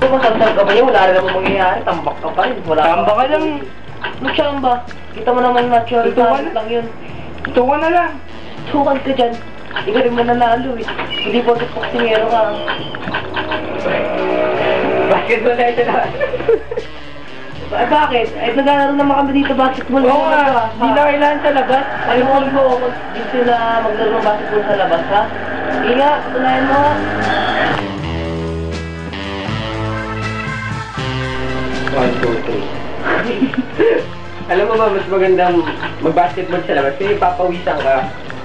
Kung masasal ka pa niya, wala rin naman mangyayari. Tambak ka pa rin. Tamba ka lang. Magsamba. Kita mo naman natural Tutukan talent lang yun. Tutukan na lang. Tukan ka dyan. Hindi ka rin mananalo eh. Hindi po ito boxingero ka. Basketball na ito na. Ay bakit? Ay naglalaro naman kami dito basketball. Oo nga, hindi na kailangan sa labas. Ayun mo, gusto na maglaro ng basketball sa labas ha? Hindi nga, tunayan mo ha. 1, 2, 3. Alam mo ba, mas magandang mag-basketball sa labas kasi papawisan ka.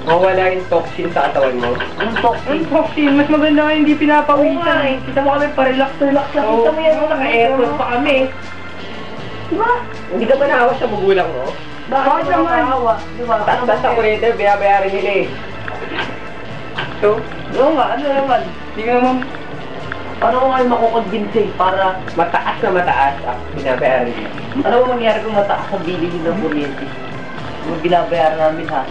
Mawala yung toxin sa katawan mo. Ang toxic. Ang toxin, mas maganda nga hindi Oo nga pinapawisan. eh. Kita mo kami pa-relax-relax lang. Oo. Kita mo yan, naka-aircon pa kami. Diba? Hindi ka ba naawa sa magulang mo? Bakit naman? nakakawa? Diba? Taas sa kurente, binabayaran nila eh. So, Oo nga, ano naman? hindi ka naman Paano ko kayo makukonvince eh, para mataas na mataas ang binabayaran nila. ano ba mangyari kung mataas ang bilhin ng kuryente? Yung binabayaran namin ha?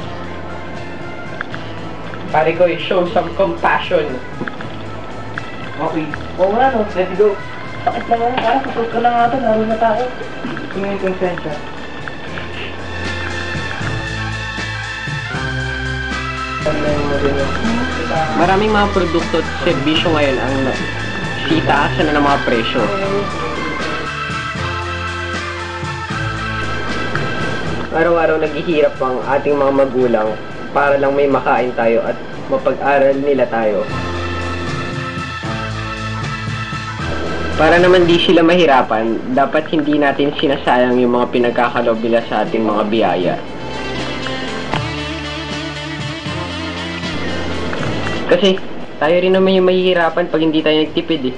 Pare ko, show some compassion. Okay. Oo nga no, let's go. Sakit naman ha, susot ko na nga ito, laro na tayo. Ito yung konsensya. Maraming mga produkto at serbisyo ngayon ang sitaasan na ng mga presyo. Araw-araw naghihirap ang ating mga magulang para lang may makain tayo at mapag-aral nila tayo. Para naman di sila mahirapan, dapat hindi natin sinasayang yung mga pinagkakaloob nila sa ating mga biyaya. Kasi tayo rin naman yung mahihirapan pag hindi tayo nagtipid eh.